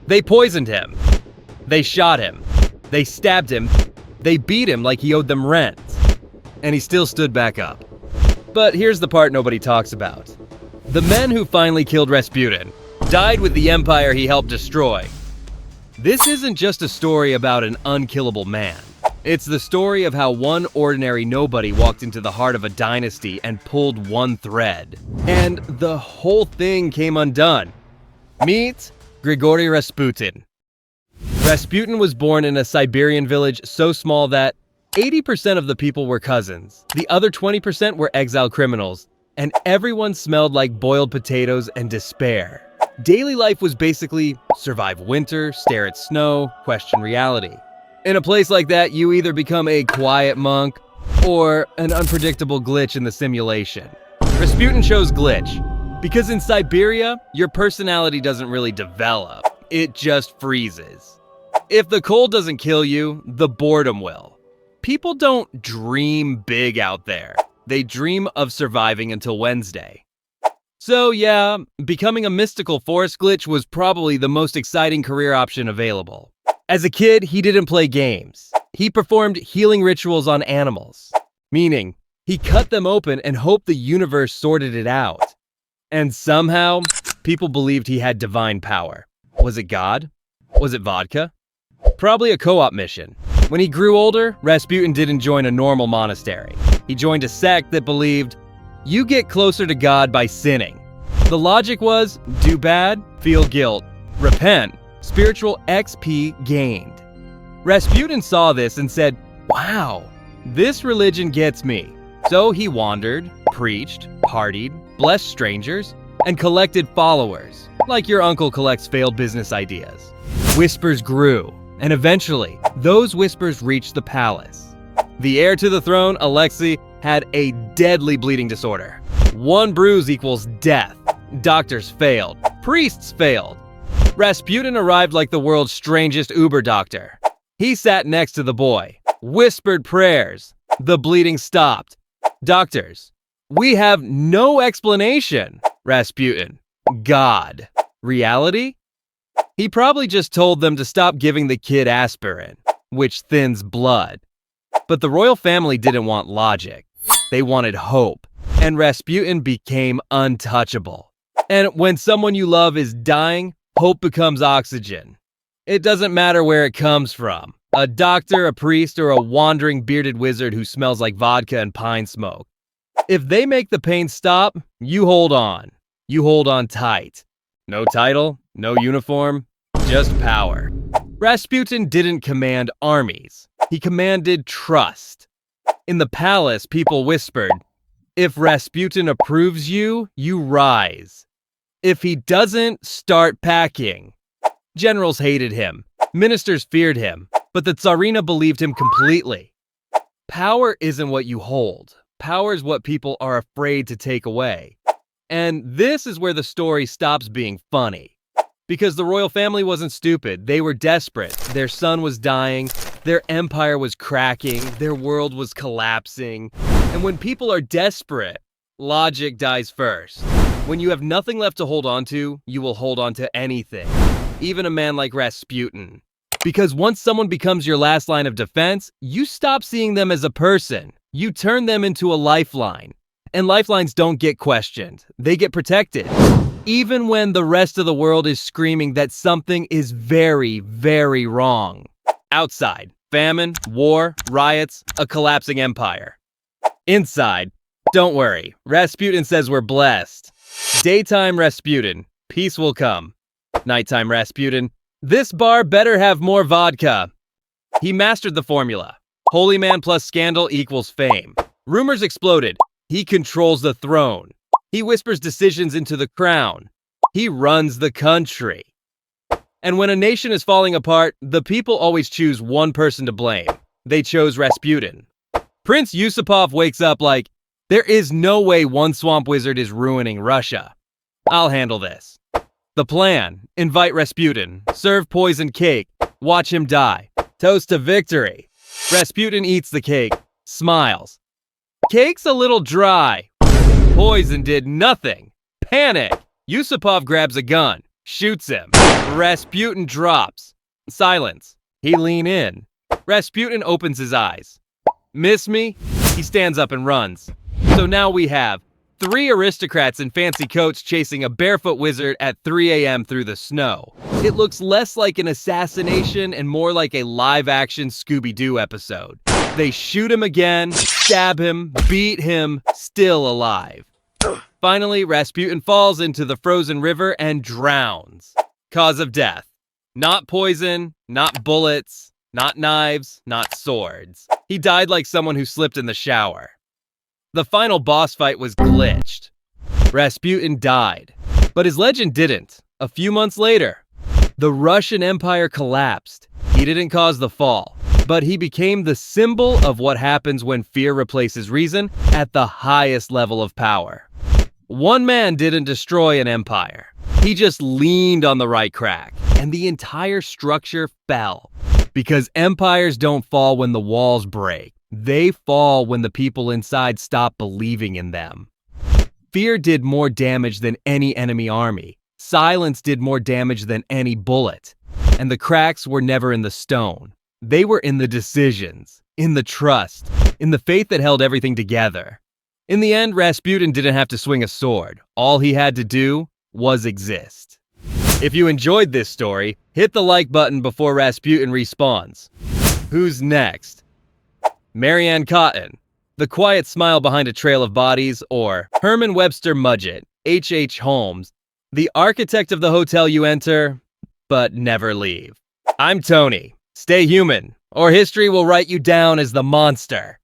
They poisoned him. They shot him. They stabbed him. They beat him like he owed them rent. And he still stood back up. But here's the part nobody talks about. The men who finally killed Rasputin died with the empire he helped destroy. This isn't just a story about an unkillable man. It's the story of how one ordinary nobody walked into the heart of a dynasty and pulled one thread. And the whole thing came undone. Meet Grigory Rasputin. Rasputin was born in a Siberian village so small that 80% of the people were cousins. The other 20% were exiled criminals, and everyone smelled like boiled potatoes and despair. Daily life was basically survive winter, stare at snow, question reality. In a place like that, you either become a quiet monk or an unpredictable glitch in the simulation. Rasputin chose glitch because in Siberia, your personality doesn't really develop. It just freezes. If the cold doesn't kill you, the boredom will. People don't dream big out there. They dream of surviving until Wednesday. So yeah, becoming a mystical forest glitch was probably the most exciting career option available. As a kid, he didn't play games. He performed healing rituals on animals, meaning he cut them open and hoped the universe sorted it out. And somehow, people believed he had divine power. Was it God? Was it vodka? Probably a co-op mission. When he grew older, Rasputin didn't join a normal monastery. He joined a sect that believed you get closer to God by sinning. The logic was do bad, feel guilt, repent, spiritual XP gained. Rasputin saw this and said, wow, this religion gets me. So he wandered, preached, partied, blessed strangers, and collected followers, like your uncle collects failed business ideas. Whispers grew, and eventually, those whispers reached the palace. The heir to the throne, Alexei, had a deadly bleeding disorder. One bruise equals death. Doctors failed. Priests failed. Rasputin arrived like the world's strangest Uber doctor. He sat next to the boy, whispered prayers. The bleeding stopped. Doctors, we have no explanation. Rasputin, God. Reality? He probably just told them to stop giving the kid aspirin, which thins blood. But the royal family didn't want logic. They wanted hope, and Rasputin became untouchable. And when someone you love is dying, hope becomes oxygen. It doesn't matter where it comes from. A doctor, a priest, or a wandering bearded wizard who smells like vodka and pine smoke. If they make the pain stop, you hold on. You hold on tight. No title, no uniform, just power. Rasputin didn't command armies. He commanded trust. In the palace, people whispered, if Rasputin approves you, you rise. If he doesn't, start packing. Generals hated him. Ministers feared him. But the Tsarina believed him completely. Power isn't what you hold. Power is what people are afraid to take away. And this is where the story stops being funny. Because the royal family wasn't stupid. They were desperate. Their son was dying. Their empire was cracking. Their world was collapsing. And when people are desperate, logic dies first. When you have nothing left to hold on to, you will hold on to anything. Even a man like Rasputin. Because once someone becomes your last line of defense, you stop seeing them as a person. You turn them into a lifeline. And lifelines don't get questioned. They get protected. Even when the rest of the world is screaming that something is very, very wrong. Outside, famine, war, riots, a collapsing empire. Inside, don't worry. Rasputin says we're blessed. Daytime Rasputin, peace will come. Nighttime Rasputin, this bar better have more vodka. He mastered the formula. Holy man plus scandal equals fame. Rumors exploded. He controls the throne. He whispers decisions into the crown. He runs the country. And when a nation is falling apart, the people always choose one person to blame. They chose Rasputin. Prince Yusupov wakes up like, there is no way one swamp wizard is ruining Russia. I'll handle this. The plan, invite Rasputin, serve poisoned cake, watch him die, toast to victory. Rasputin eats the cake, smiles. Cake's a little dry. Poison did nothing. Panic. Yusupov grabs a gun. Shoots him. Rasputin drops. Silence. He lean in. Rasputin opens his eyes. Miss me? He stands up and runs. So now we have 3 aristocrats in fancy coats chasing a barefoot wizard at 3 a.m. through the snow. It looks less like an assassination and more like a live-action Scooby-Doo episode. They shoot him again, stab him, beat him, still alive. Finally, Rasputin falls into the frozen river and drowns. Cause of death. Not poison, not bullets, not knives, not swords. He died like someone who slipped in the shower. The final boss fight was glitched. Rasputin died, but his legend didn't. A few months later, the Russian Empire collapsed. He didn't cause the fall, but he became the symbol of what happens when fear replaces reason at the highest level of power. One man didn't destroy an empire. He just leaned on the right crack, and the entire structure fell. Because empires don't fall when the walls break. They fall when the people inside stop believing in them. Fear did more damage than any enemy army. Silence did more damage than any bullet. And the cracks were never in the stone. They were in the decisions, in the trust, in the faith that held everything together. In the end, Rasputin didn't have to swing a sword. All he had to do was exist. If you enjoyed this story, hit the like button before Rasputin respawns. Who's next? Marianne Cotton, The Quiet Smile Behind a Trail of Bodies, or Herman Webster Mudgett, H.H. Holmes, the architect of the hotel you enter, but never leave. I'm Tony. Stay human, or history will write you down as the monster.